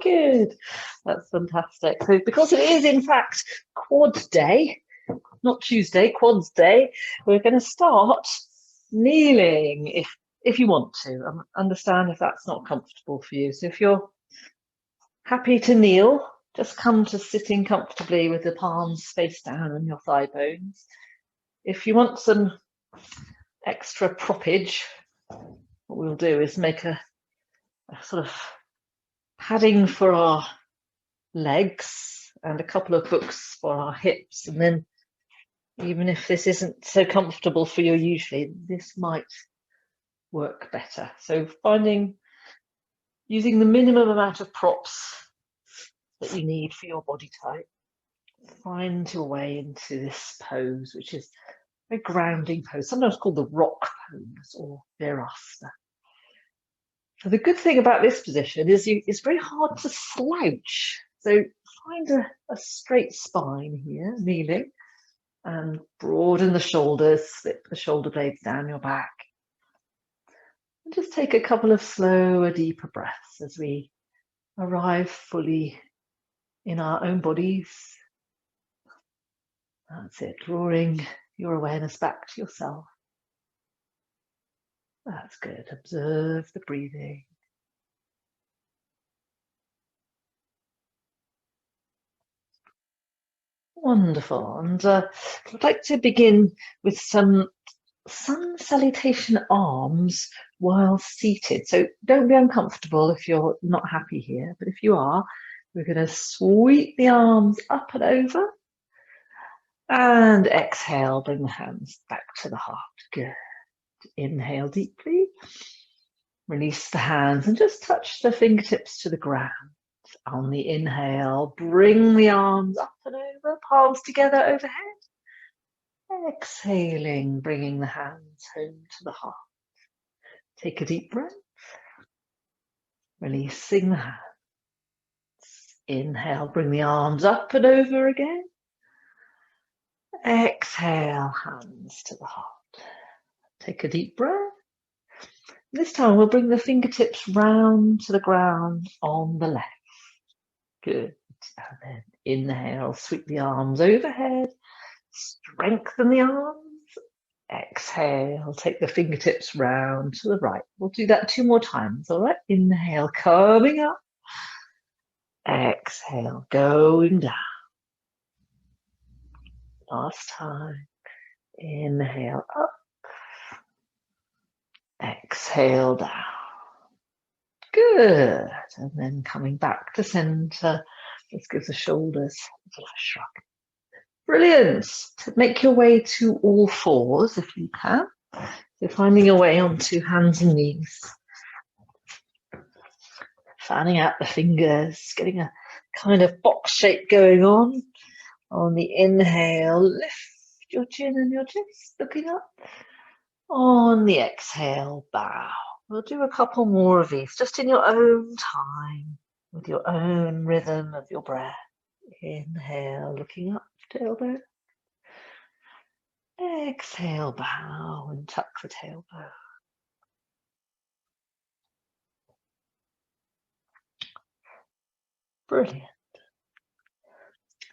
Good. That's fantastic. So because it is in fact quad day, not Tuesday, quads day, we're going to start kneeling if you want to. Understand if that's not comfortable for you. So if you're happy to kneel, just come to sitting comfortably with the palms face down on your thigh bones. If you want some extra proppage, what we'll do is make a sort of padding for our legs and a couple of books for our hips. And then even if this isn't so comfortable for you usually, this might work better. So using the minimum amount of props that you need for your body type, find your way into this pose, which is a grounding pose, sometimes called the rock pose or virasana. So the good thing about this position is it's very hard to slouch. So find a straight spine here, kneeling, and broaden the shoulders, slip the shoulder blades down your back. And just take a couple of slower, deeper breaths as we arrive fully in our own bodies. That's it, drawing your awareness back to yourself. That's good. Observe the breathing. Wonderful. And I'd like to begin with some sun salutation arms while seated. So don't be uncomfortable if you're not happy here, but if you are, we're going to sweep the arms up and over. And exhale, bring the hands back to the heart. Good. Inhale deeply. Release the hands and just touch the fingertips to the ground. On the inhale, bring the arms up and over, palms together overhead. Exhaling, bringing the hands home to the heart. Take a deep breath. Releasing the hands. Inhale, bring the arms up and over again. Exhale, hands to the heart. Take a deep breath. This time we'll bring the fingertips round to the ground on the left. Good. And then inhale, sweep the arms overhead. Strengthen the arms. Exhale, take the fingertips round to the right. We'll do that 2 more times, all right? Inhale, coming up. Exhale, going down. Last time. Inhale, up. Exhale, down. Good. And then coming back to center. Let's give the shoulders a shrug. Brilliant. Make your way to all fours if you can. So finding your way onto hands and knees. Fanning out the fingers, getting a kind of box shape going on. On the inhale, lift your chin and your chest, looking up. On the exhale, bow. We'll do a couple more of these, just in your own time, with your own rhythm of your breath. Inhale, looking up, tailbone. Exhale, bow and tuck the tailbone. Brilliant.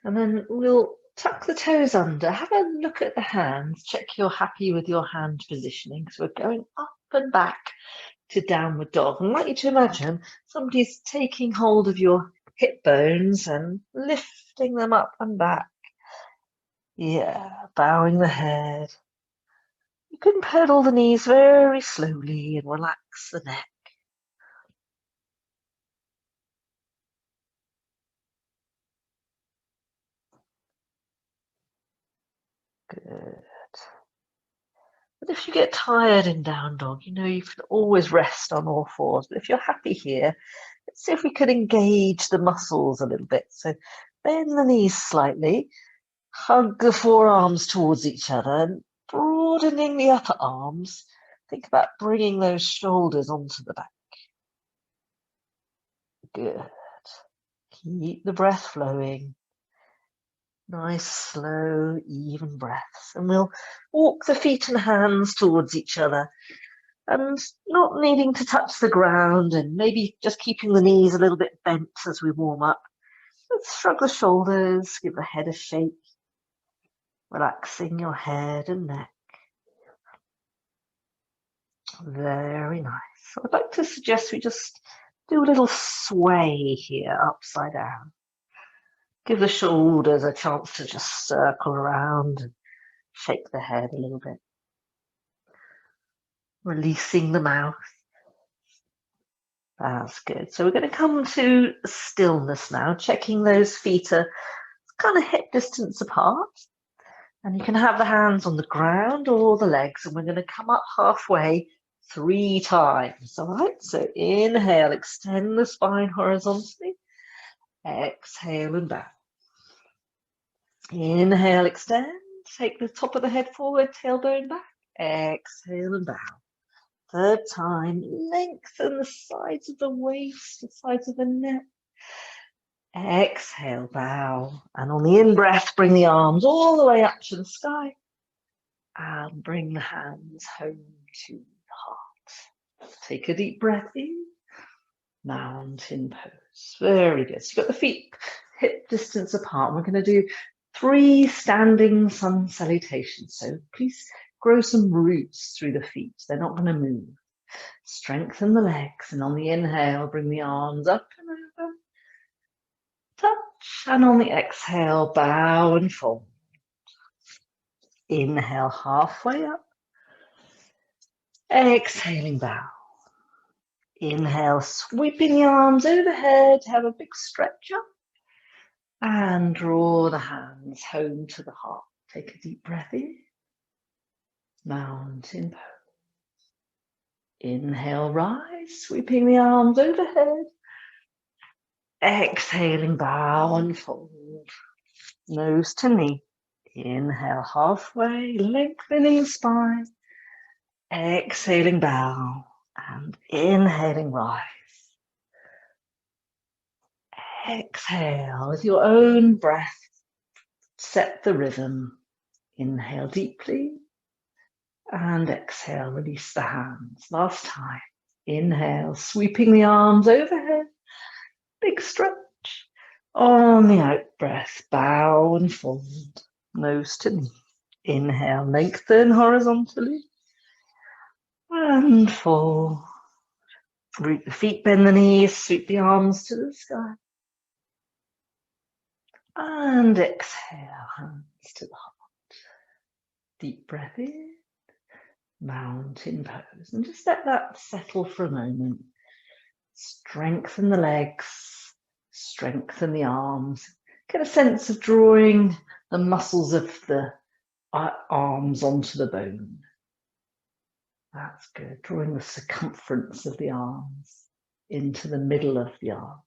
And then we'll tuck the toes under, have a look at the hands, check you're happy with your hand positioning. So we're going up and back to downward dog. And I'd like you to imagine somebody's taking hold of your hip bones and lifting them up and back. Yeah, bowing the head. You can pedal the knees very slowly and relax the neck. Good. But if you get tired in down dog, you know you can always rest on all fours. But if you're happy here, let's see if we could engage the muscles a little bit. So bend the knees slightly, hug the forearms towards each other, and broadening the upper arms. Think about bringing those shoulders onto the back. Good. Keep the breath flowing. Nice, slow, even breaths. And we'll walk the feet and hands towards each other. And not needing to touch the ground, and maybe just keeping the knees a little bit bent as we warm up. Let's shrug the shoulders, give the head a shake, relaxing your head and neck. Very nice. So I'd like to suggest we just do a little sway here, upside down. Give the shoulders a chance to just circle around and shake the head a little bit. Releasing the mouth. That's good. So we're going to come to stillness now, checking those feet are kind of hip distance apart. And you can have the hands on the ground or the legs, and we're going to come up halfway 3 times. All right, so inhale, extend the spine horizontally. Exhale and bow. Inhale, extend. Take the top of the head forward, tailbone back. Exhale and bow. 3rd time, lengthen the sides of the waist, the sides of the neck. Exhale, bow. And on the in-breath, bring the arms all the way up to the sky. And bring the hands home to the heart. Take a deep breath in. Mountain pose. Very good. So you've got the feet hip distance apart. We're going to do 3 standing sun salutations. So please grow some roots through the feet. They're not going to move. Strengthen the legs. And on the inhale, bring the arms up and over. Touch. And on the exhale, bow and fold. Inhale, halfway up. Exhaling, bow. Inhale, sweeping the arms overhead. Have a big stretch up. And draw the hands home to the heart. Take a deep breath in. Mountain pose. Inhale, rise, sweeping the arms overhead. Exhaling, bow and fold. Nose to knee. Inhale, halfway, lengthening the spine. Exhaling, bow. And inhaling, rise. Exhale with your own breath. Set the rhythm. Inhale deeply. And exhale, release the hands. Last time. Inhale, sweeping the arms overhead. Big stretch. On the out breath, bow and fold. Nose to knee. Inhale, lengthen horizontally. And fold. Root the feet, bend the knees, sweep the arms to the sky. And exhale, hands to the heart. Deep breath in. Mountain pose. And just let that settle for a moment. Strengthen the legs, strengthen the arms. Get a sense of drawing the muscles of the arms onto the bone. That's good. Drawing the circumference of the arms into the middle of the arm.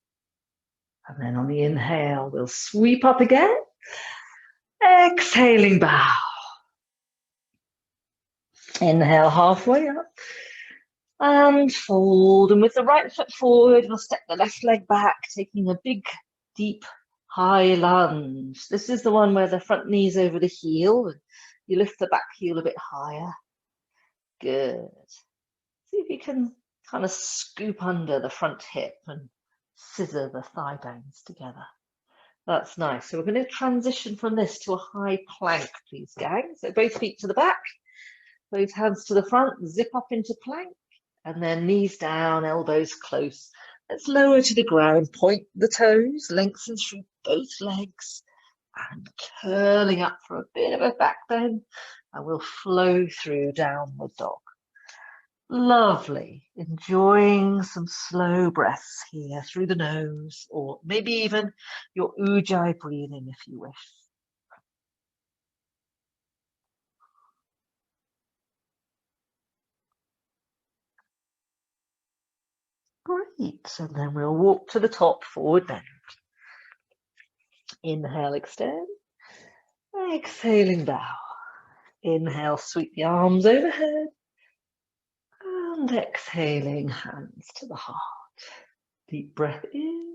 And then on the inhale, we'll sweep up again. Exhaling, bow. Inhale, halfway up. And fold. And with the right foot forward, we'll step the left leg back, taking a big, deep, high lunge. This is the one where the front knee's over the heel. You lift the back heel a bit higher. Good. See if you can kind of scoop under the front hip and scissor the thigh bones together. That's nice. So we're going to transition from this to a high plank, please, gang. So both feet to the back, both hands to the front, zip up into plank, and then knees down, elbows close. Let's lower to the ground, point the toes, lengthen through both legs, and curling up for a bit of a back bend, and we'll flow through downward dog. Lovely. Enjoying some slow breaths here through the nose, or maybe even your ujjayi breathing if you wish. Great. And then we'll walk to the top, forward bend. Inhale, extend. Exhaling, bow. Inhale, sweep the arms overhead. And exhaling, hands to the heart. Deep breath in.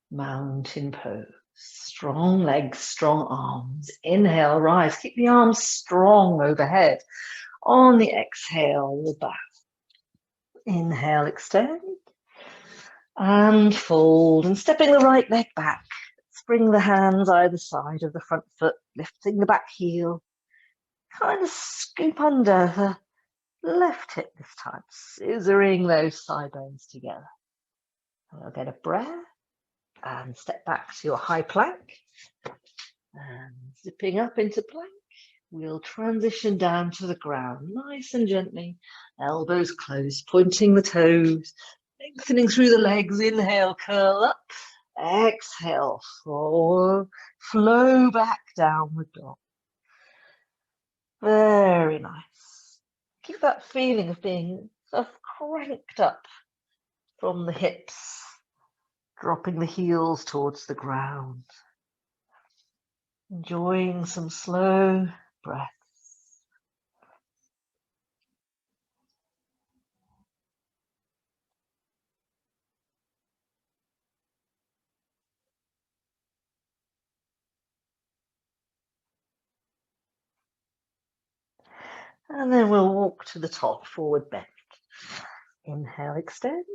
Mountain pose. Strong legs, strong arms. Inhale, rise. Keep the arms strong overhead. On the exhale, we'll bow. Inhale, extend. And fold, and stepping the right leg back. Spring the hands either side of the front foot, lifting the back heel. Kind of scoop under the left hip this time, scissoring those thigh bones together. I'll get a breath and step back to your high plank. And zipping up into plank, we'll transition down to the ground, nice and gently, elbows closed, pointing the toes, lengthening through the legs. Inhale, curl up. Exhale, forward, flow back, downward dog. Very nice. Keep that feeling of being sort of cranked up from the hips, dropping the heels towards the ground. Enjoying some slow breaths. And then we'll walk to the top, forward bend. Inhale, extend.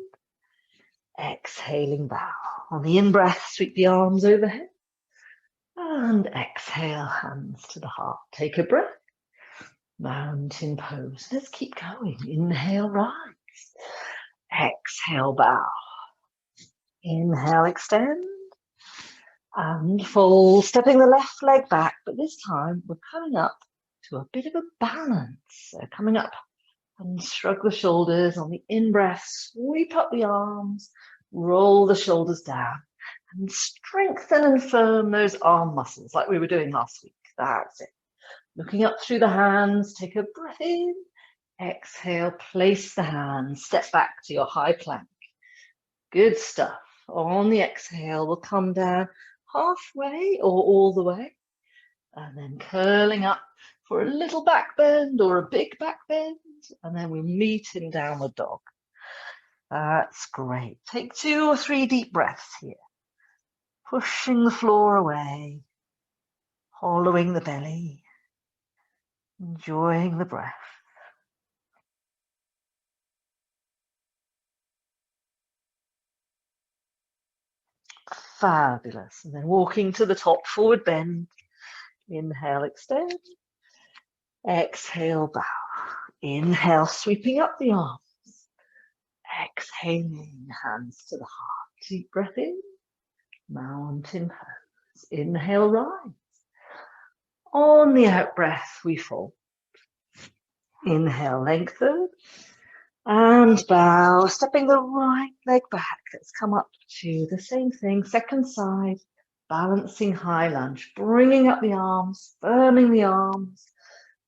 Exhaling, bow. On the in-breath, sweep the arms overhead. And exhale, hands to the heart. Take a breath. Mountain pose. Let's keep going. Inhale, rise. Exhale, bow. Inhale, extend. And fold, stepping the left leg back. But this time, we're coming up to a bit of a balance. So coming up and shrug the shoulders. On the in-breath, sweep up the arms, roll the shoulders down, and strengthen and firm those arm muscles like we were doing last week. That's it. Looking up through the hands, take a breath in. Exhale, place the hands, step back to your high plank. Good stuff. On the exhale, we'll come down halfway or all the way, and then curling up for a little back bend or a big back bend, and then we meet in downward dog. That's great. Take 2 or 3 deep breaths here. Pushing the floor away, hollowing the belly, enjoying the breath. Fabulous. And then walking to the top, forward bend. Inhale, extend. Exhale, bow. Inhale, sweeping up the arms. Exhaling, hands to the heart. Deep breath in. Mountain pose. Inhale, rise. On the out breath, we fold. Inhale, lengthen. And bow, stepping the right leg back. Let's come up to the same thing, second side, balancing high lunge, bringing up the arms, firming the arms,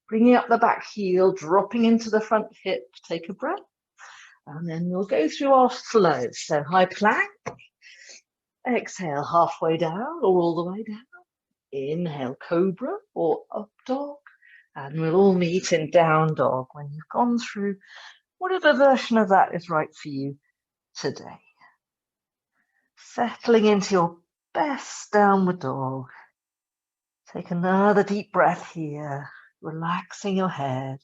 bringing up the back heel, dropping into the front hip. Take a breath, and then we'll go through our flow. So high plank, exhale halfway down or all the way down. Inhale, cobra or up dog, and we'll all meet in down dog when you've gone through whatever version of that is right for you today. Settling into your best downward dog. Take another deep breath here, relaxing your head.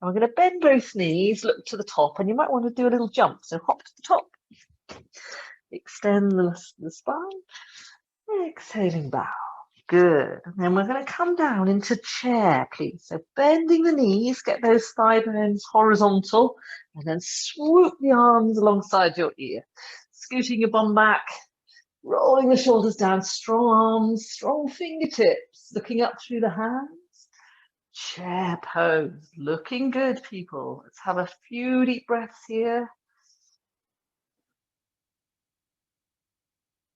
And we're going to bend both knees, look to the top, and you might want to do a little jump. So hop to the top, extend the spine, exhaling, bow. Good. And then we're going to come down into chair, please. So bending the knees, get those thigh bones horizontal, and then swoop the arms alongside your ear. Scooting your bum back, rolling the shoulders down, strong arms, strong fingertips, looking up through the hands. Chair pose, looking good, people. Let's have a few deep breaths here.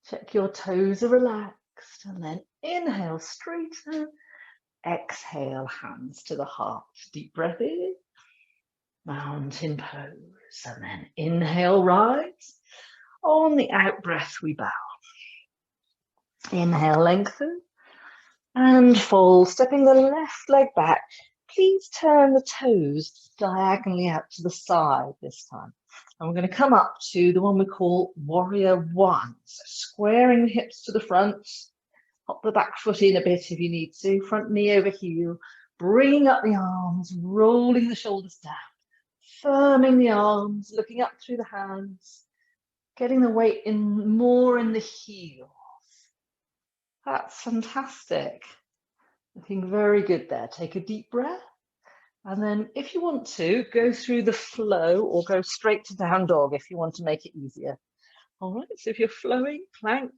Check your toes are relaxed. And then inhale, straighten. Exhale, hands to the heart. Deep breath in. Mountain pose. And then inhale, rise. On the out breath, we bow. Inhale, lengthen. And fold, stepping the left leg back. Please turn the toes diagonally out to the side this time. And we're going to come up to the one we call Warrior One. So squaring the hips to the front. Hop the back foot in a bit if you need to. Front knee over heel. Bringing up the arms, rolling the shoulders down. firming the arms, looking up through the hands, getting the weight in more in the heels. That's fantastic. Looking very good there. Take a deep breath. And then if you want to, go through the flow or go straight to down dog if you want to make it easier. All right, so if you're flowing, plank,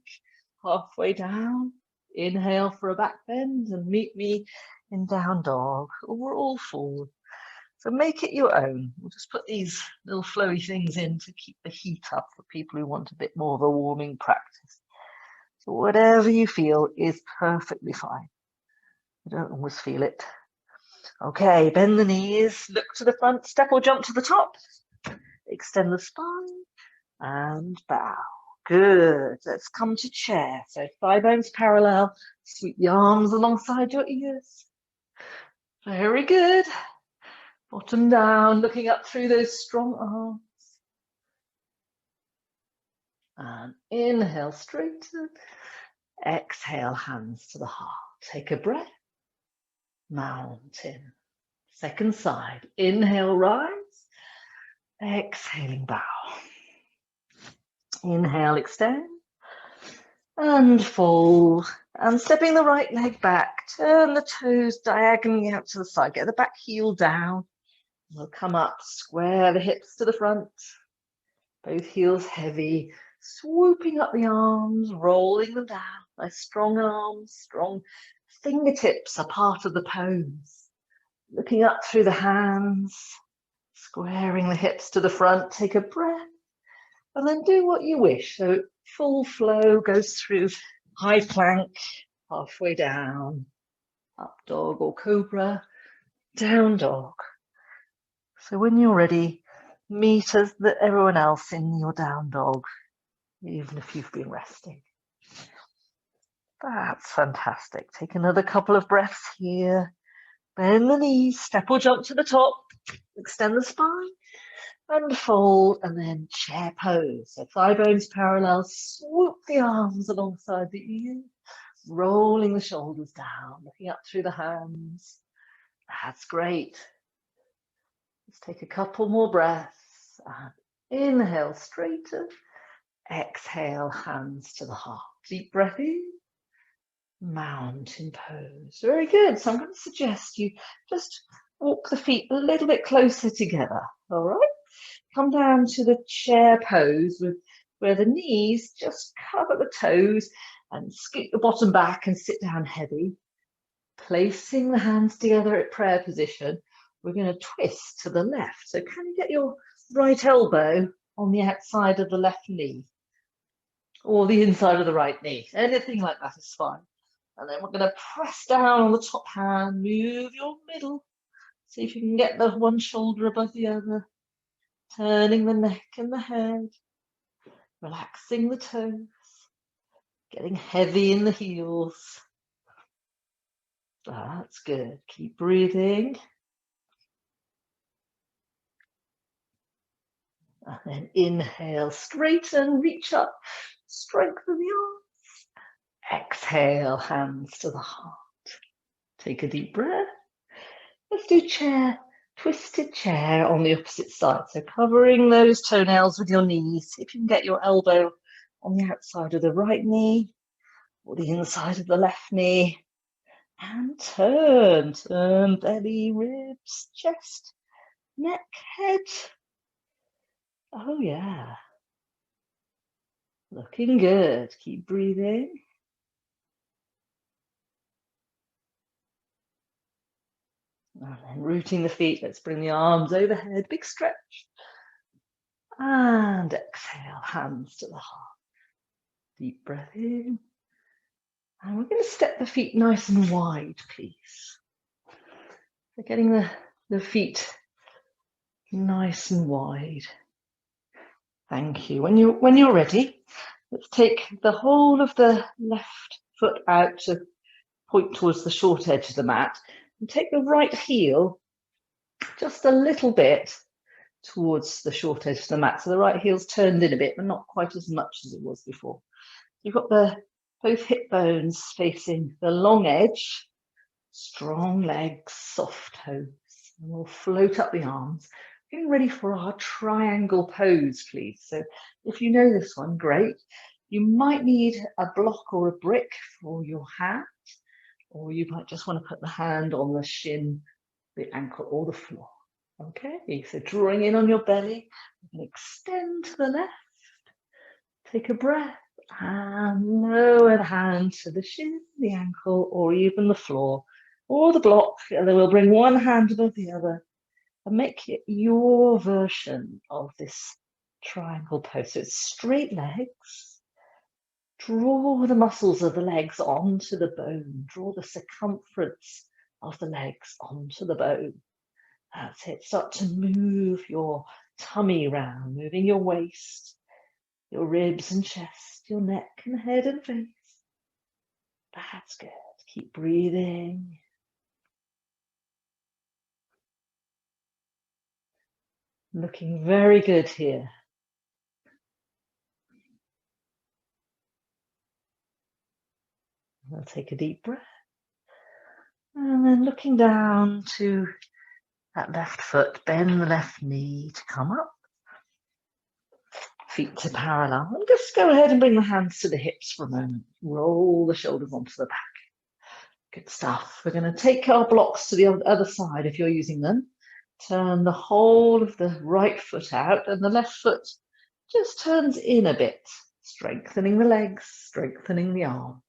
halfway down, inhale for a back bend and meet me in down dog, or all forward. So make it your own. We'll just put these little flowy things in to keep the heat up for people who want a bit more of a warming practice. So whatever you feel is perfectly fine. You don't always feel it. Okay, bend the knees, look to the front, step or jump to the top, extend the spine and bow. Good, let's come to chair. So thigh bones parallel, sweep the arms alongside your ears. Very good. Bottom down, looking up through those strong arms. And inhale, straighten. Exhale, hands to the heart. Take a breath. Mountain. Second side. Inhale, rise. Exhaling, bow. Inhale, extend. And fold. And stepping the right leg back. Turn the toes diagonally out to the side. Get the back heel down. We'll come up, square the hips to the front. Both heels heavy. Swooping up the arms, rolling them down. Nice strong arms, strong fingertips are part of the pose. Looking up through the hands, squaring the hips to the front. Take a breath and then do what you wish. So full flow goes through high plank, halfway down, up dog or cobra, down dog. So when you're ready, meet everyone else in your down dog, even if you've been resting. That's fantastic. Take another couple of breaths here. Bend the knees, step or jump to the top, extend the spine, and fold, and then chair pose. So thigh bones parallel, swoop the arms alongside the ears, rolling the shoulders down, looking up through the hands. That's great. Let's take a couple more breaths. And inhale, straighten. Exhale, hands to the heart. Deep breath in. Mountain pose. Very good. So I'm going to suggest you just walk the feet a little bit closer together. All right. Come down to the chair pose with where the knees just cover the toes and scoot the bottom back and sit down heavy. Placing the hands together at prayer position, we're going to twist to the left. So can you get your right elbow on the outside of the left knee or the inside of the right knee? Anything like that is fine. And then we're going to press down on the top hand, move your middle. See if you can get the one shoulder above the other. Turning the neck and the head. Relaxing the toes. Getting heavy in the heels. That's good. Keep breathing. And then inhale, straighten, reach up, strengthen the arms. Exhale, hands to the heart. Take a deep breath. Let's do chair, twisted chair on the opposite side. So covering those toenails with your knees. If you can get your elbow on the outside of the right knee or the inside of the left knee. And turn belly, ribs, chest, neck, head. Oh yeah. Looking good. Keep breathing. And then rooting the feet. Let's bring the arms overhead. Big stretch. And exhale, hands to the heart. Deep breath in. And we're going to step the feet nice and wide, please. So getting the feet nice and wide. Thank you. When you're ready, let's take the whole of the left foot out to point towards the short edge of the mat and take the right heel just a little bit towards the short edge of the mat. So the right heel's turned in a bit, but not quite as much as it was before. You've got both hip bones facing the long edge, strong legs, soft toes. And we'll float up the arms. getting ready for our triangle pose, please. So if you know this one, great. You might need a block or a brick for your hand, or you might just want to put the hand on the shin, the ankle, or the floor. Okay, so drawing in on your belly, and extend to the left, take a breath, and lower the hand to the shin, the ankle, or even the floor, or the block, and then we'll bring one hand above the other, and make it your version of this triangle pose. So it's straight legs. Draw the muscles of the legs onto the bone. Draw the circumference of the legs onto the bone. That's it. Start to move your tummy round, moving your waist, your ribs and chest, your neck and head and face. That's good. Keep breathing. Looking very good here. We'll take a deep breath. And then looking down to that left foot, bend the left knee to come up. Feet to parallel. And just go ahead and bring the hands to the hips for a moment. Roll the shoulders onto the back. Good stuff. We're going to take our blocks to the other side if you're using them. Turn the whole of the right foot out and the left foot just turns in a bit, strengthening the legs, strengthening the arms.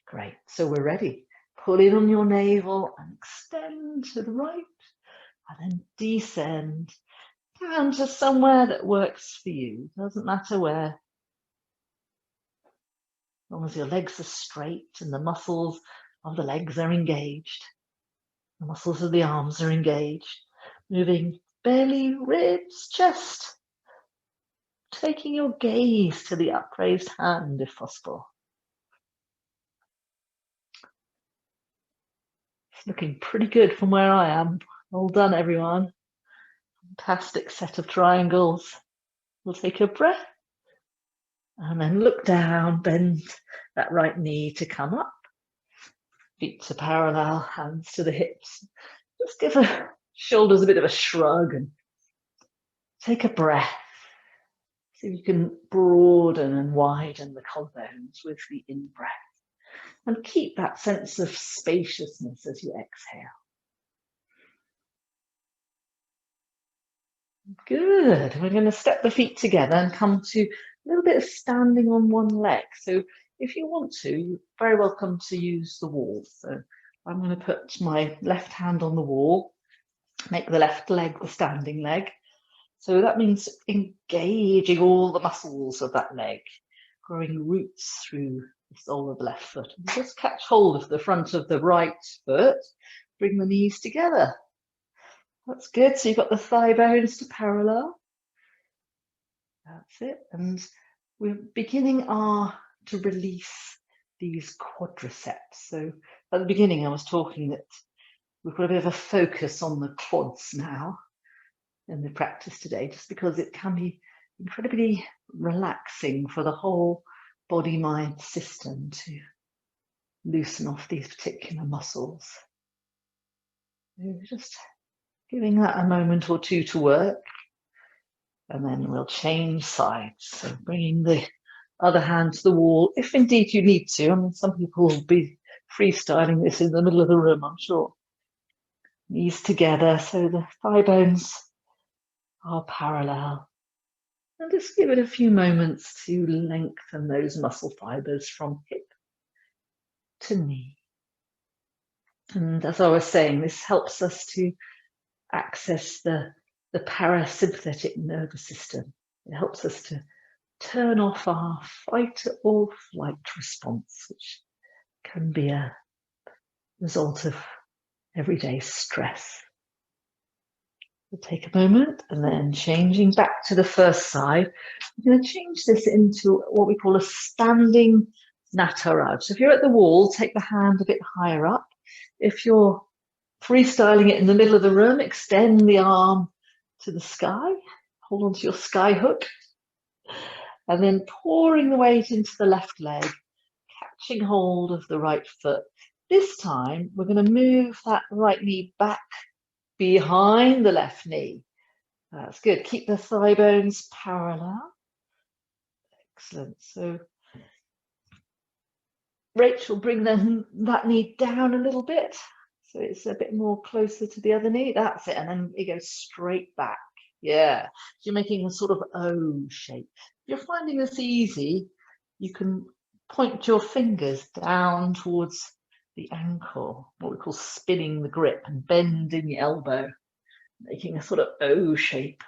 Great, so we're ready. Pull in on your navel and extend to the right and then descend down to somewhere that works for you. Doesn't matter where. As long as your legs are straight and the muscles of the legs are engaged. The muscles of the arms are engaged, moving belly, ribs, chest, taking your gaze to the upraised hand if possible. It's looking pretty good from where I am. Well done, everyone. Fantastic set of triangles. We'll take a breath and then look down, bend that right knee to come up. Feet to parallel, hands to the hips. Just give the shoulders a bit of a shrug and take a breath. See if you can broaden and widen the collarbones with the in-breath. And keep that sense of spaciousness as you exhale. Good. We're going to step the feet together and come to a little bit of standing on one leg. So if you want to, you're very welcome to use the wall. So I'm going to put my left hand on the wall, make the left leg the standing leg. So that means engaging all the muscles of that leg, growing roots through the sole of the left foot. And just catch hold of the front of the right foot, bring the knees together. That's good. So you've got the thigh bones to parallel. That's it. And we're beginning to release these quadriceps. So at the beginning, I was talking that we've got a bit of a focus on the quads now in the practice today, just because it can be incredibly relaxing for the whole body-mind system to loosen off these particular muscles. So just giving that a moment or two to work, and then we'll change sides. So bringing the other hand to the wall, if indeed you need to. I mean, some people will be freestyling this in the middle of the room, I'm sure. Knees together, so the thigh bones are parallel. And just give it a few moments to lengthen those muscle fibers from hip to knee. And as I was saying, this helps us to access the parasympathetic nervous system. It helps us to turn off our fight or flight response, which can be a result of everyday stress. We'll take a moment and then changing back to the first side, we're going to change this into what we call a standing Nataraj. So if you're at the wall, take the hand a bit higher up. If you're freestyling it in the middle of the room, extend the arm to the sky, hold on to your sky hook, and then pouring the weight into the left leg, catching hold of the right foot. This time, we're going to move that right knee back behind the left knee. That's good. Keep the thigh bones parallel. Excellent. So Rachel, bring that knee down a little bit. So it's a bit more closer to the other knee. That's it. And then it goes straight back. Yeah. You're making a sort of O shape. If you're finding this easy, you can point your fingers down towards the ankle, what we call spinning the grip, and bending the elbow, making a sort of O shape.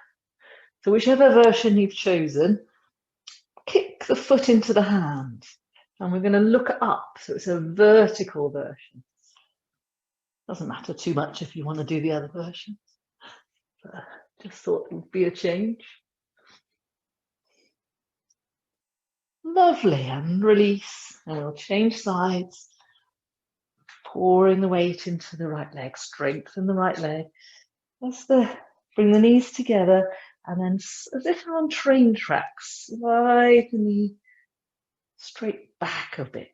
So whichever version you've chosen, kick the foot into the hand. And we're going to look up, so it's a vertical version. Doesn't matter too much if you want to do the other version. Just thought it would be a change. Lovely, and release. And we'll change sides. Pouring the weight into the right leg, strengthen the right leg. Bring the knees together, and then as if you're on train tracks, slide the knee straight back a bit.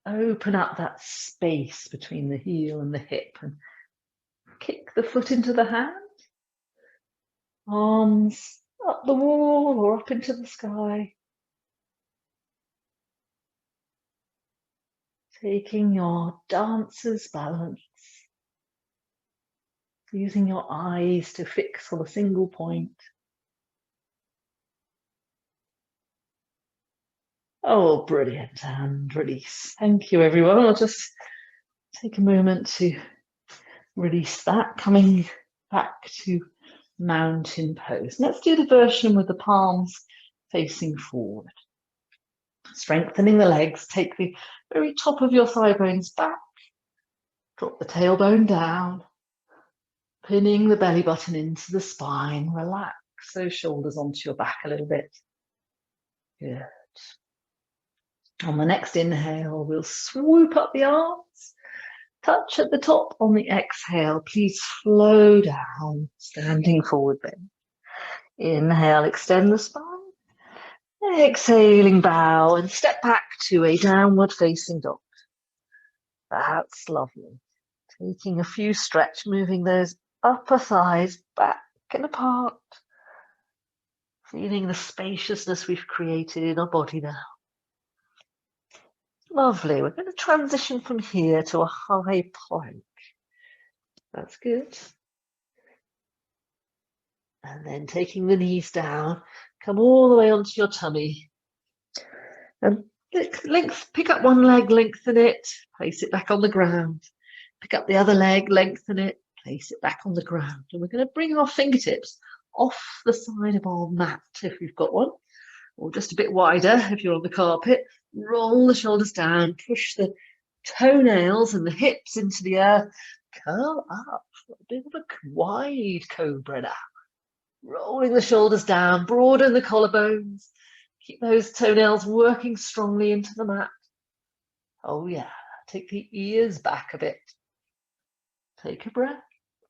Open up that space between the heel and the hip and kick the foot into the hand. Arms up the wall or up into the sky. Taking your dancer's balance. Using your eyes to fix on a single point. Oh, brilliant. And release. Thank you, everyone. I'll just take a moment to release that, coming back to mountain pose. Let's do the version with the palms facing forward. Strengthening the legs, take the very top of your thigh bones back, drop the tailbone down, pinning the belly button into the spine, relax those shoulders onto your back a little bit. Good. On the next inhale, we'll swoop up the arms, touch at the top on the exhale. Please flow down, standing forward bend. Inhale, extend the spine. Exhaling, bow and step back to a downward facing dog. That's lovely. Taking a few stretch, moving those upper thighs back and apart. Feeling the spaciousness we've created in our body now. Lovely. We're going to transition from here to a high plank. That's good. And then taking the knees down, come all the way onto your tummy. And pick up one leg, lengthen it, place it back on the ground. Pick up the other leg, lengthen it, place it back on the ground. And we're going to bring our fingertips off the side of our mat if you've got one, or just a bit wider if you're on the carpet. Roll the shoulders down, push the toenails and the hips into the earth, curl up, a bit of a wide cobra now. Rolling the shoulders down, broaden the collarbones, keep those toenails working strongly into the mat. Oh yeah, take the ears back a bit. Take a breath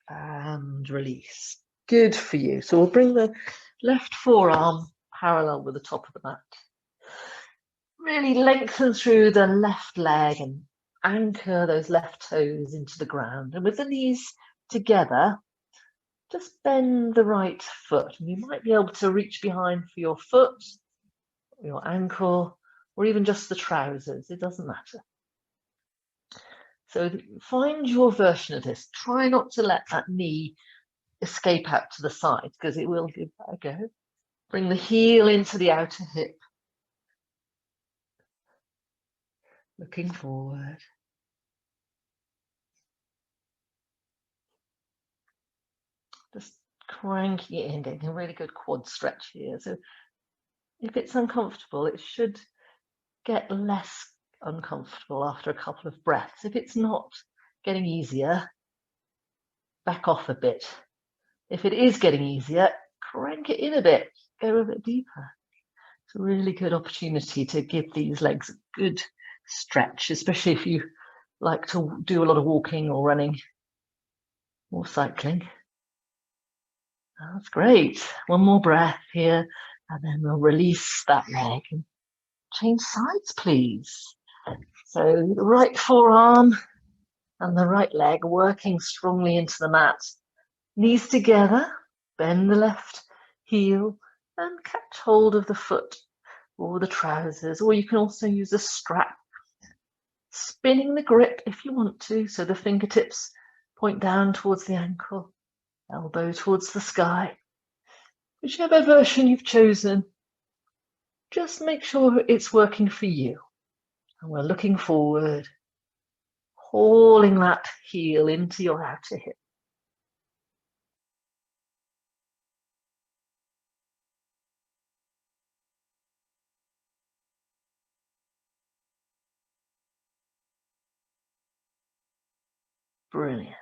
and release. Good for you. So we'll bring the left forearm parallel with the top of the mat. Really lengthen through the left leg and anchor those left toes into the ground. And with the knees together, just bend the right foot. And you might be able to reach behind for your foot, your ankle, or even just the trousers. It doesn't matter. So find your version of this. Try not to let that knee escape out to the side because it will give that a go. Bring the heel into the outer hip. Looking forward. Just cranking it in, getting a really good quad stretch here. So if it's uncomfortable, it should get less uncomfortable after a couple of breaths. If it's not getting easier, back off a bit. If it is getting easier, crank it in a bit, go a bit deeper. It's a really good opportunity to give these legs a good stretch, especially if you like to do a lot of walking or running or cycling. That's great. One more breath here, and then we'll release that leg and change sides, please. So the right forearm and the right leg working strongly into the mat. Knees together, Bend the left heel and catch hold of the foot or the trousers, or you can also use a strap. Spinning the grip if you want to, so the fingertips point down towards the ankle, elbow towards the sky. Whichever version you've chosen, just make sure it's working for you. And we're looking forward, hauling that heel into your outer hip. Brilliant.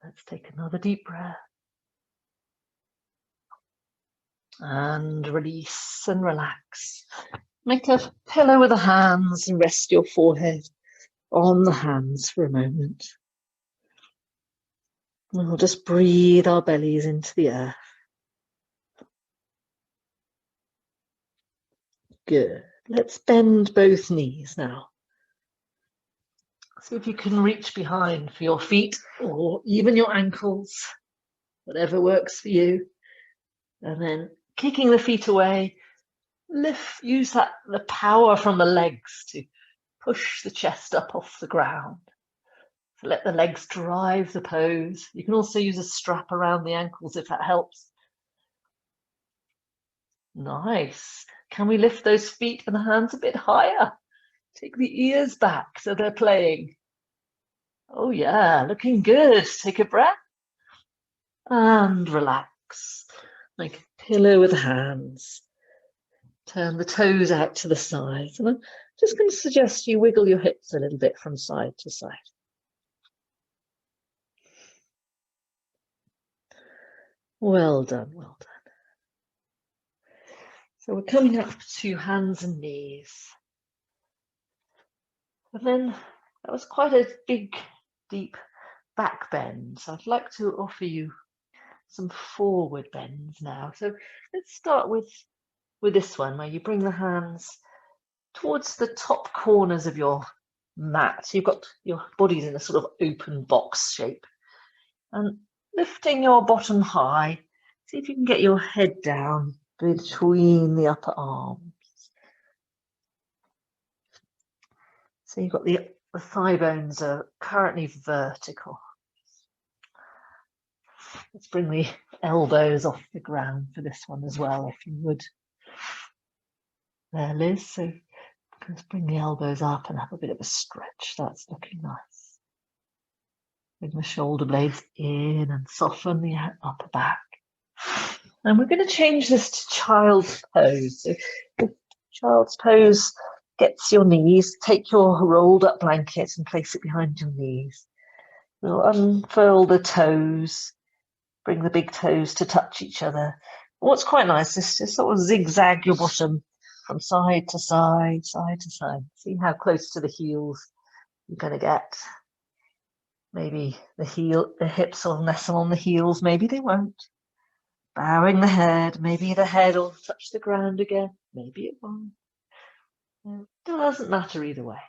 Let's take another deep breath. And release and relax. Make a pillow with the hands and rest your forehead on the hands for a moment. And we'll just breathe our bellies into the earth. Good. Let's bend both knees now. See if you can reach behind for your feet or even your ankles, whatever works for you. And then kicking the feet away, use the power from the legs to push the chest up off the ground. So let the legs drive the pose. You can also use a strap around the ankles if that helps. Nice. Can we lift those feet and the hands a bit higher? Take the ears back so they're playing. Oh yeah, looking good. Take a breath and relax. Make a pillow with the hands. Turn the toes out to the sides. And I'm just going to suggest you wiggle your hips a little bit from side to side. Well done, well done. So we're coming up to hands and knees. And then that was quite a big, deep back bend. So I'd like to offer you some forward bends now. So let's start with this one where you bring the hands towards the top corners of your mat. You've got your body's in a sort of open box shape. And lifting your bottom high, see if you can get your head down between the upper arms. So you've got the thigh bones are currently vertical. Let's bring the elbows off the ground for this one as well, if you would. There, Liz. So let's bring the elbows up and have a bit of a stretch. That's looking nice. Bring the shoulder blades in and soften the upper back. And we're going to change this to child's pose. So child's pose gets your knees. Take your rolled up blanket and place it behind your knees. We'll unfurl the toes. Bring the big toes to touch each other. What's quite nice is to sort of zigzag your bottom from side to side, side to side. See how close to the heels you're going to get. Maybe the hips will nestle on the heels, maybe they won't. Bowing the head, maybe the head will touch the ground again, maybe it won't. It doesn't matter either way.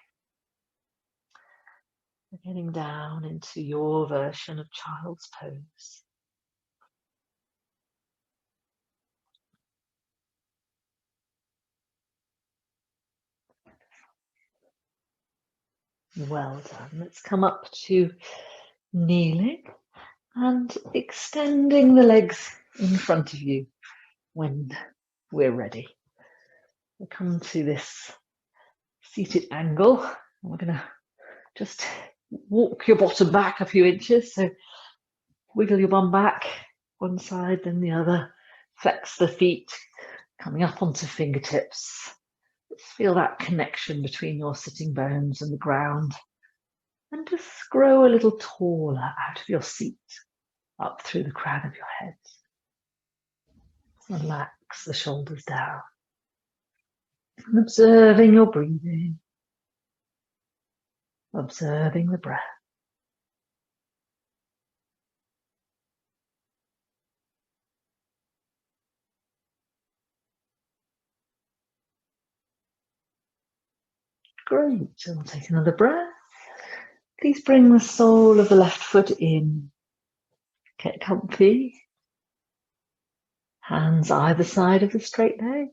We're getting down into your version of child's pose. Well done. Let's come up to kneeling and extending the legs in front of you when we're ready. We'll come to this seated angle. We're going to just walk your bottom back a few inches. So wiggle your bum back, one side, then the other. Flex the feet, coming up onto fingertips. Let's feel that connection between your sitting bones and the ground. And just grow a little taller out of your seat, up through the crown of your head. Relax the shoulders down. And observing your breathing. Observing the breath. Great. So we'll take another breath. Please bring the sole of the left foot in. Get comfy. Hands either side of the straight leg.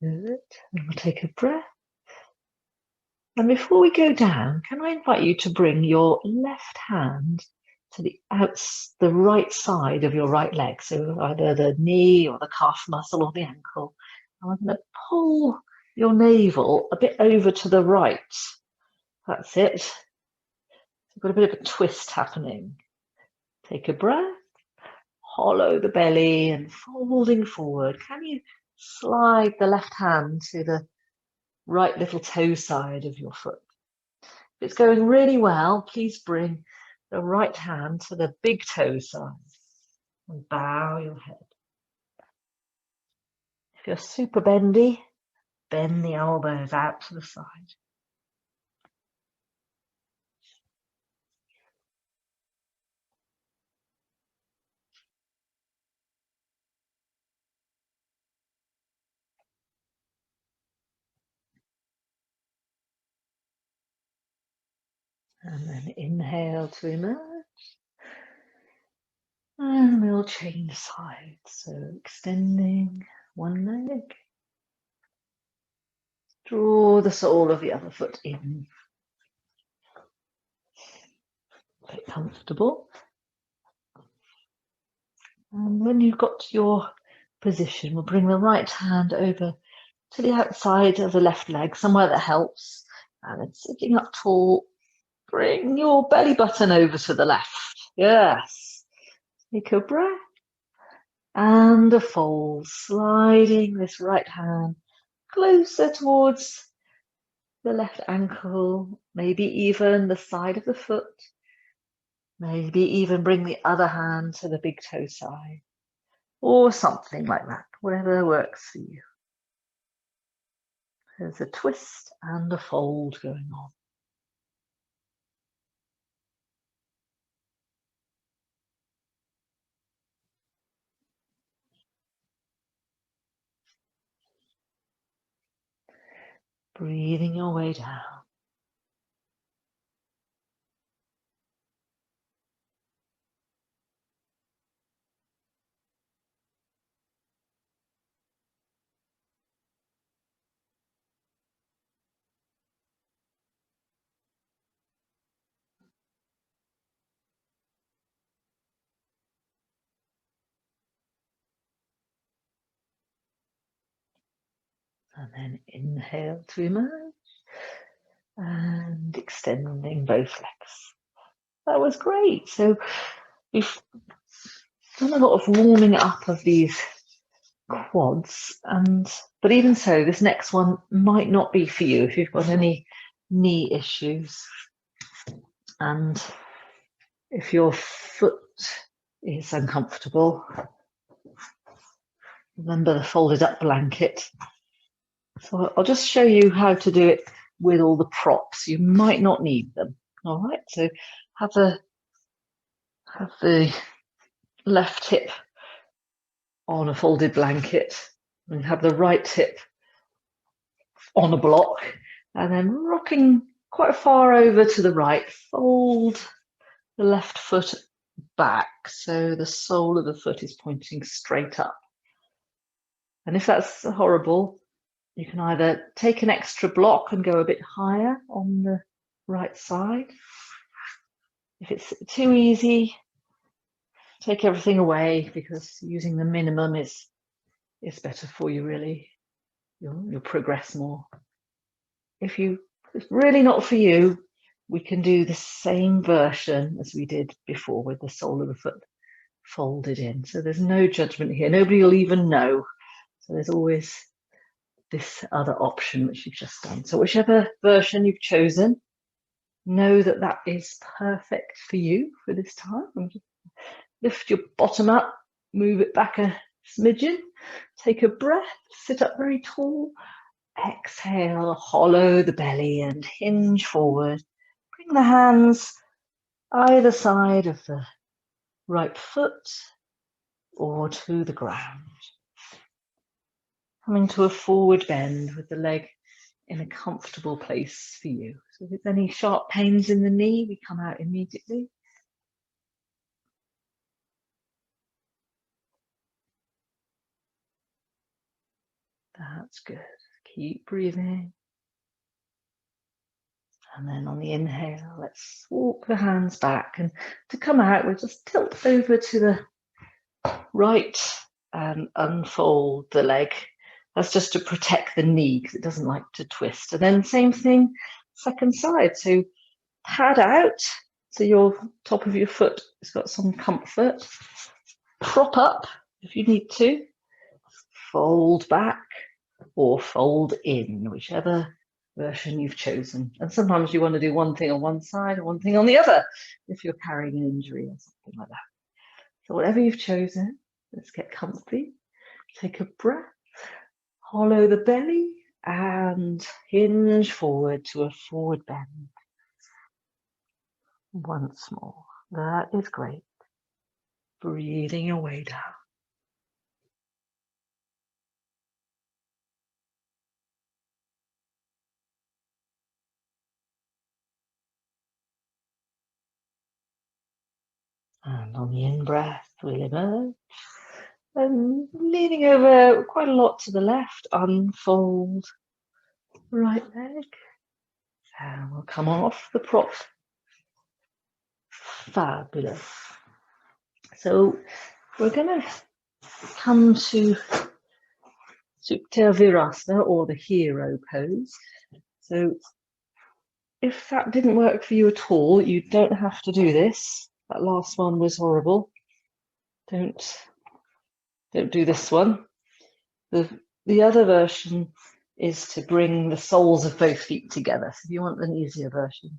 Good. And we'll take a breath. And before we go down, can I invite you to bring your left hand to the right side of your right leg, so either the knee or the calf muscle or the ankle. And I'm going to pull your navel a bit over to the right. That's it. You've got a bit of a twist happening. Take a breath, hollow the belly and folding forward. Can you slide the left hand to the right little toe side of your foot? If it's going really well, please bring the right hand to the big toe side and bow your head. If you're super bendy, bend the elbows out to the side. And then inhale to emerge. And we'll change sides. So extending one leg. Draw the sole of the other foot in. Get comfortable. And when you've got your position, we'll bring the right hand over to the outside of the left leg, somewhere that helps. And then sitting up tall, bring your belly button over to the left. Yes. Take a breath. And a fold, sliding this right hand closer towards the left ankle, maybe even the side of the foot. Maybe even bring the other hand to the big toe side or something like that, whatever works for you. There's a twist and a fold going on. Breathing your way down. And then inhale to emerge and extending both legs. That was great. So we've done a lot of warming up of these quads, but even so, this next one might not be for you if you've got any knee issues. And if your foot is uncomfortable, remember the folded up blanket. So I'll just show you how to do it with all the props. You might not need them. All right, so have the left hip on a folded blanket and have the right hip on a block, and then rocking quite far over to the right, fold the left foot back so the sole of the foot is pointing straight up. And if that's horrible, you can either take an extra block and go a bit higher on the right side. If it's too easy, take everything away, because using the minimum is better for you, really. You'll progress more. If it's really not for you, we can do the same version as we did before with the sole of the foot folded in. So there's no judgment here. Nobody will even know. So there's always this other option which you've just done. So whichever version you've chosen, know that that is perfect for you for this time. Lift your bottom up, move it back a smidgen, take a breath, sit up very tall, exhale, hollow the belly and hinge forward. Bring the hands either side of the right foot or to the ground. Coming to a forward bend with the leg in a comfortable place for you. So if there's any sharp pains in the knee, we come out immediately. That's good. Keep breathing. And then on the inhale, let's walk the hands back. And to come out, we'll just tilt over to the right and unfold the leg. That's just to protect the knee because it doesn't like to twist. And then same thing, second side. So pad out so your top of your foot has got some comfort. Prop up if you need to. Fold back or fold in, whichever version you've chosen. And sometimes you want to do one thing on one side and one thing on the other if you're carrying an injury or something like that. So whatever you've chosen, let's get comfy. Take a breath, hollow the belly and hinge forward to a forward bend. Once more. That is great. Breathing your way down. And on the in-breath, we'll emerge. And leaning over quite a lot to the left, unfold right leg. And we'll come off the prop. Fabulous. So we're going to come to Supta Virasana, or the hero pose. So if that didn't work for you at all, you don't have to do this. That last one was horrible. Don't do this one. The other version is to bring the soles of both feet together. So if you want an easier version,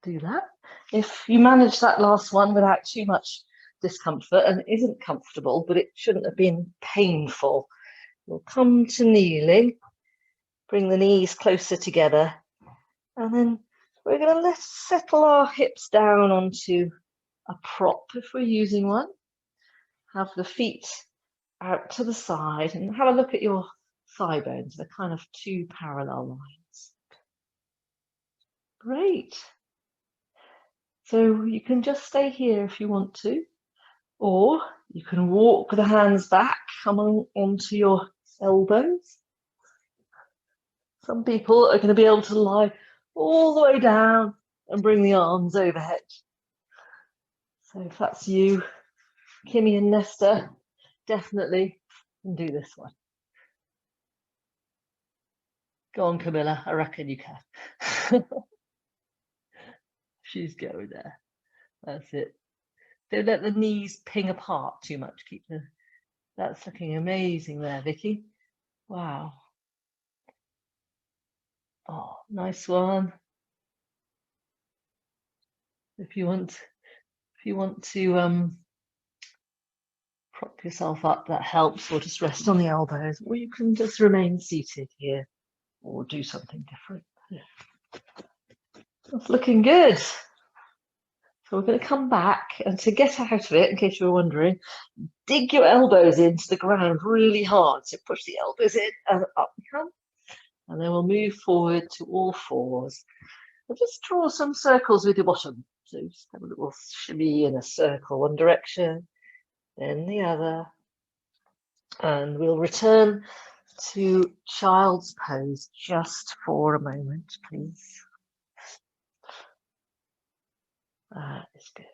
do that. If you manage that last one without too much discomfort, and it isn't comfortable, but it shouldn't have been painful, we'll come to kneeling, bring the knees closer together, and then we're going to settle our hips down onto a prop if we're using one. Have the feet out to the side and have a look at your thigh bones. They're kind of two parallel lines. Great. So you can just stay here if you want to, or you can walk the hands back, come onto your elbows. Some people are going to be able to lie all the way down and bring the arms overhead. So if that's you, Kimmy and Nesta, definitely can do this one. Go on, Camilla, I reckon you can. She's going there. That's it. Don't let the knees ping apart too much. That's looking amazing there, Vicky. Wow. Oh, nice one. If you want to prop yourself up, that helps, or just rest on the elbows, or you can just remain seated here or do something different. Yeah. That's looking good. So we're going to come back, and to get out of it, in case you were wondering, dig your elbows into the ground really hard. So push the elbows in and up you come. And then we'll move forward to all fours. And just draw some circles with your bottom. So just have a little shimmy in a circle, one direction, then the other. And we'll return to child's pose just for a moment, please. That is good.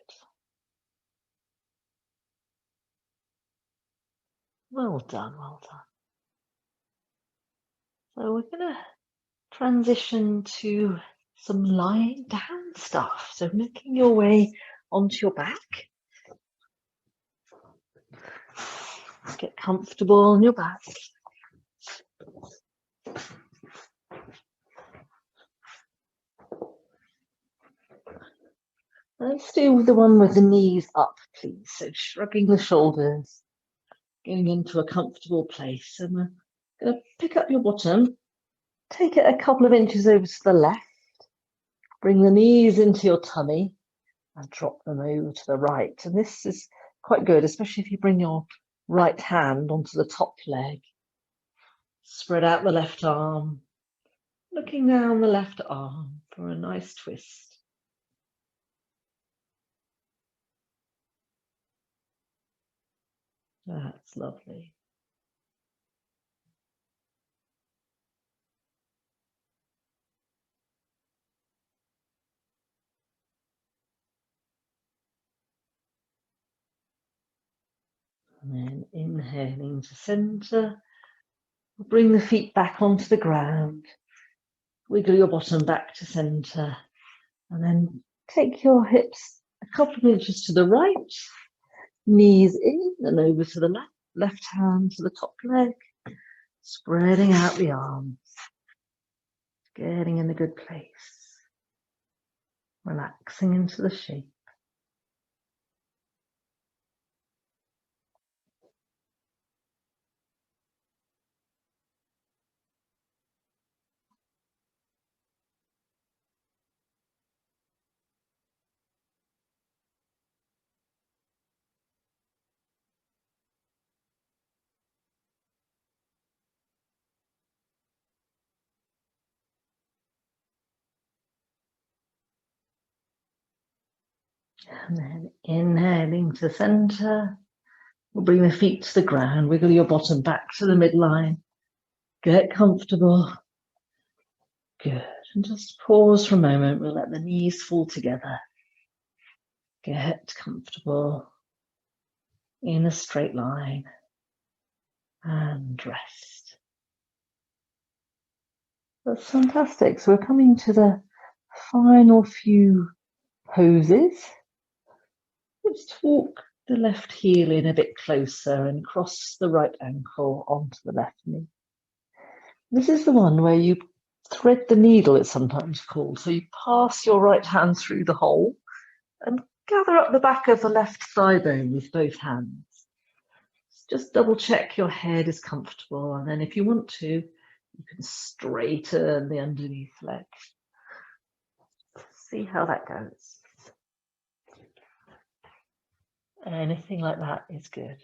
Well done, well done. So we're going to transition to some lying down stuff. So making your way onto your back. Get comfortable on your back. Let's do the one with the knees up, please. So shrugging the shoulders, getting into a comfortable place. And we're going to pick up your bottom, take it a couple of inches over to the left, bring the knees into your tummy and drop them over to the right. And this is quite good, especially if you bring your right hand onto the top leg. Spread out the left arm, looking down the left arm for a nice twist. That's lovely. And then inhaling to center. Bring the feet back onto the ground. Wiggle your bottom back to center. And then take your hips a couple of inches to the right. Knees in and over to the left. Left hand to the top leg. Spreading out the arms. Getting in a good place. Relaxing into the shape. And then inhaling to center. We'll bring the feet to the ground. Wiggle your bottom back to the midline. Get comfortable. Good. And just pause for a moment. We'll let the knees fall together. Get comfortable in a straight line. And rest. That's fantastic. So we're coming to the final few poses. Let's walk the left heel in a bit closer and cross the right ankle onto the left knee. This is the one where you thread the needle, it's sometimes called. So you pass your right hand through the hole and gather up the back of the left thigh bone with both hands. Just double check your head is comfortable, and then if you want to, you can straighten the underneath leg. See how that goes. Anything like that is good.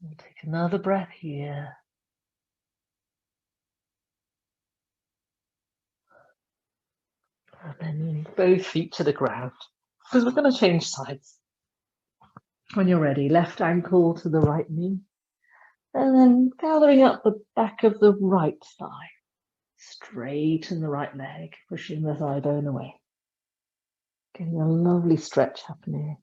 We'll take another breath here. And then both feet to the ground, because we're going to change sides. When you're ready, left ankle to the right knee. And then gathering up the back of the right thigh. Straighten the right leg, pushing the thigh bone away. Getting a lovely stretch happening.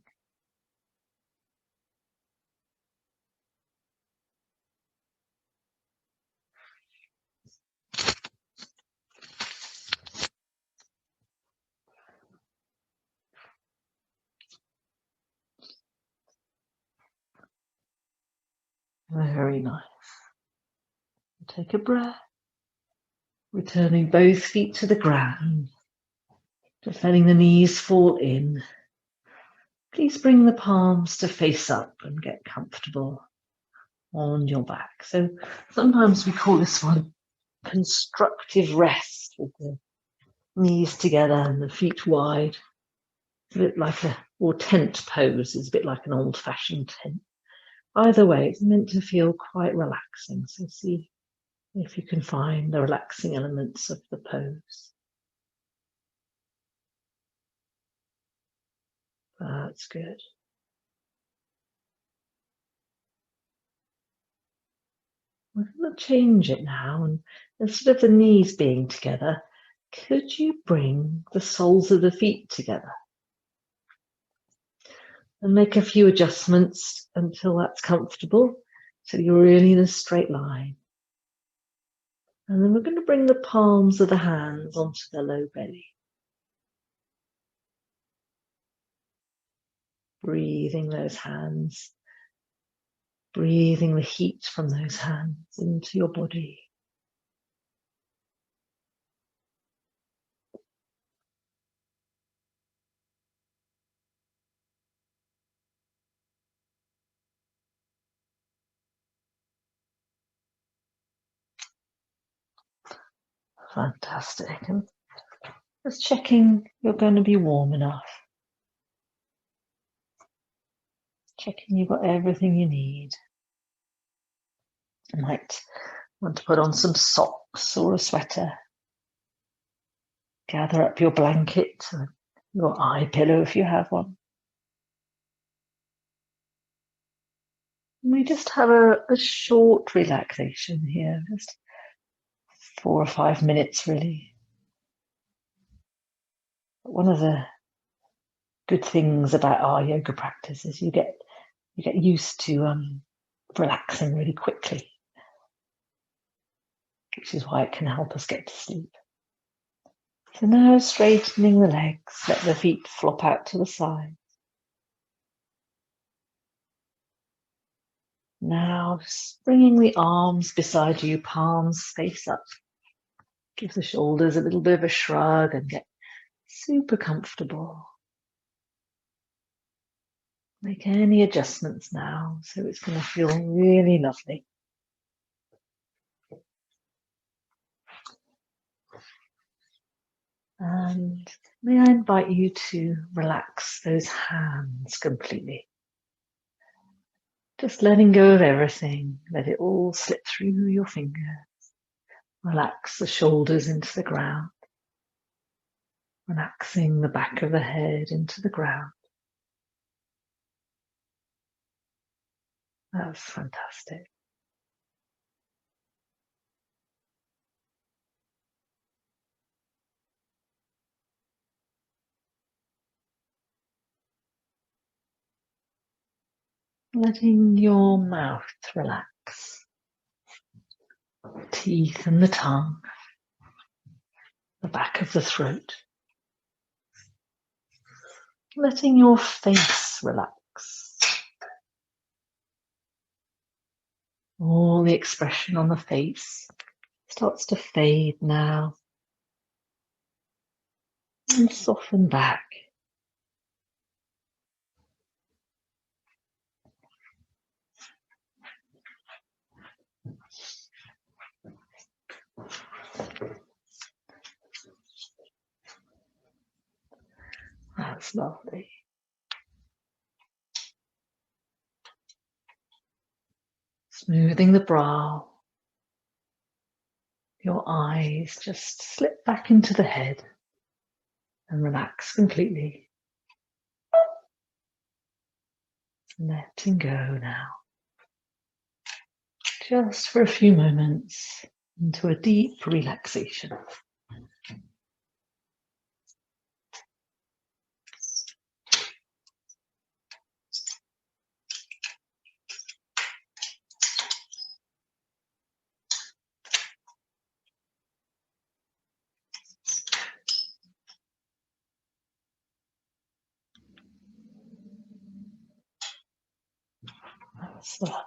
Very nice. Take a breath. Returning both feet to the ground. Just letting the knees fall in. Please bring the palms to face up and get comfortable on your back. So sometimes we call this one constructive rest, with the knees together and the feet wide. It's a bit like or tent pose is a bit like an old-fashioned tent. Either way, it's meant to feel quite relaxing. So see if you can find the relaxing elements of the pose. That's good. We're going to change it now, and instead of the knees being together, could you bring the soles of the feet together? And make a few adjustments until that's comfortable, so you're really in a straight line. And then we're going to bring the palms of the hands onto the low belly. Breathing those hands, breathing the heat from those hands into your body. Fantastic. And just checking you're going to be warm enough. Checking you've got everything you need. You might want to put on some socks or a sweater. Gather up your blanket, your eye pillow if you have one. And we just have a short relaxation here. Just 4 or 5 minutes, really. But one of the good things about our yoga practice is you get used to relaxing really quickly, which is why it can help us get to sleep. So now straightening the legs, let the feet flop out to the side. Now bringing the arms beside you, palms face up. Give the shoulders a little bit of a shrug and get super comfortable. Make any adjustments now, so it's going to feel really lovely. And may I invite you to relax those hands completely. Just letting go of everything. Let it all slip through your fingers. Relax the shoulders into the ground. Relaxing the back of the head into the ground. That's fantastic. Letting your mouth relax. The teeth and the tongue. The back of the throat. Letting your face relax. All the expression on the face starts to fade now and soften back. That's lovely. Smoothing the brow. Your eyes just slip back into the head and relax completely. Letting go now. Just for a few moments into a deep relaxation. That's lovely.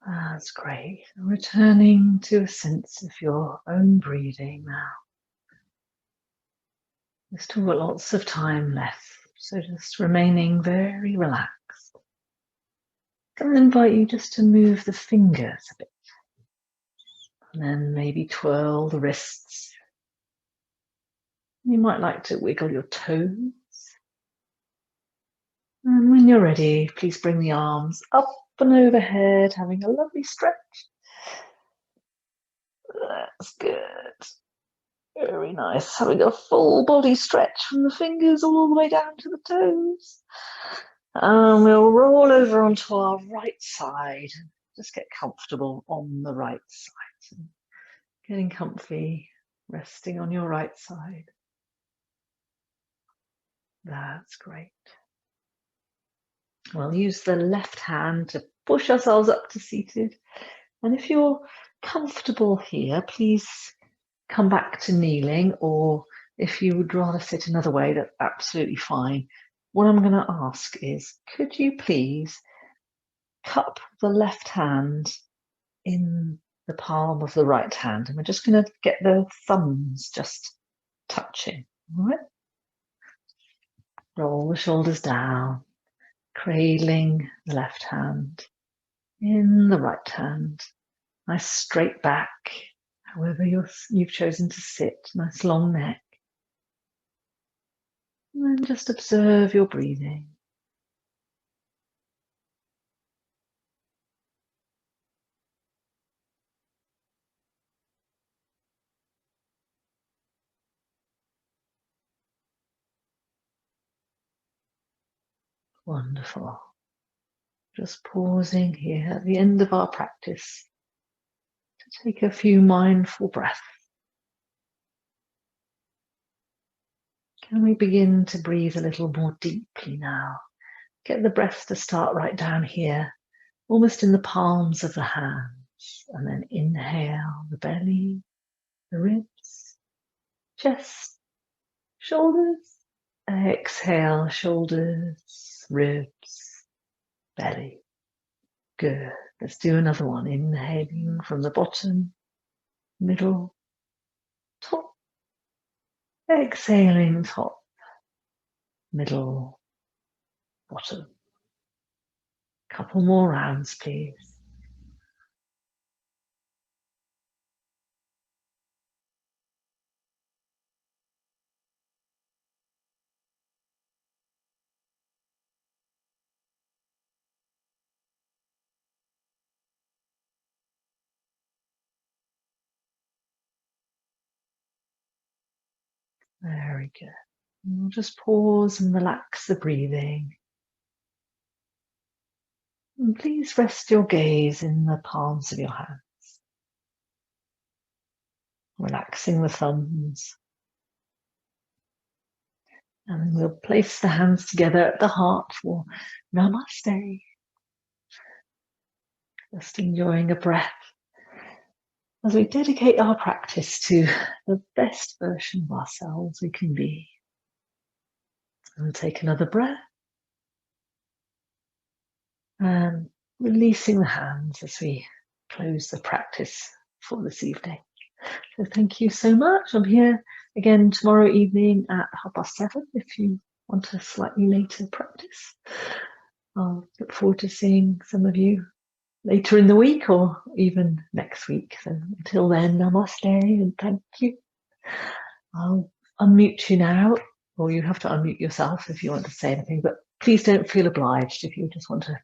That's great. Returning to a sense of your own breathing now. There's still got lots of time left, so just remaining very relaxed. I'm going to invite you just to move the fingers a bit, and then maybe twirl the wrists. You might like to wiggle your toes. And when you're ready, please bring the arms up and overhead, having a lovely stretch. That's good. Very nice. Having a full body stretch from the fingers all the way down to the toes. And we'll roll over onto our right side. just get comfortable on the right side. So getting comfy, resting on your right side. That's great. We'll use the left hand to push ourselves up to seated. And if you're comfortable here, please come back to kneeling, or if you would rather sit another way, that's absolutely fine. What I'm going to ask is, could you please cup the left hand in the palm of the right hand? And we're just going to get the thumbs just touching. All right? Roll the shoulders down, cradling the left hand in the right hand. Nice straight back, however you've chosen to sit. Nice long neck. And then just observe your breathing. Wonderful. Just pausing here at the end of our practice to take a few mindful breaths. Can we begin to breathe a little more deeply now? Get the breath to start right down here, almost in the palms of the hands, and then inhale the belly, the ribs, chest, shoulders. Exhale, shoulders, ribs, belly. Good. Let's do another one. Inhaling from the bottom, middle, top. Exhaling, top, middle, bottom. Couple more rounds, please. Very good. And we'll just pause and relax the breathing. And please rest your gaze in the palms of your hands. Relaxing the thumbs. And we'll place the hands together at the heart for Namaste. Just enjoying a breath as we dedicate our practice to the best version of ourselves we can be. And take another breath. And releasing the hands as we close the practice for this evening. So thank you so much. I'm here again tomorrow evening at 7:30 if you want a slightly later practice. I'll look forward to seeing some of you later in the week or even next week. So until then, namaste and thank you. I'll unmute you now, or you have to unmute yourself if you want to say anything, but please don't feel obliged if you just want to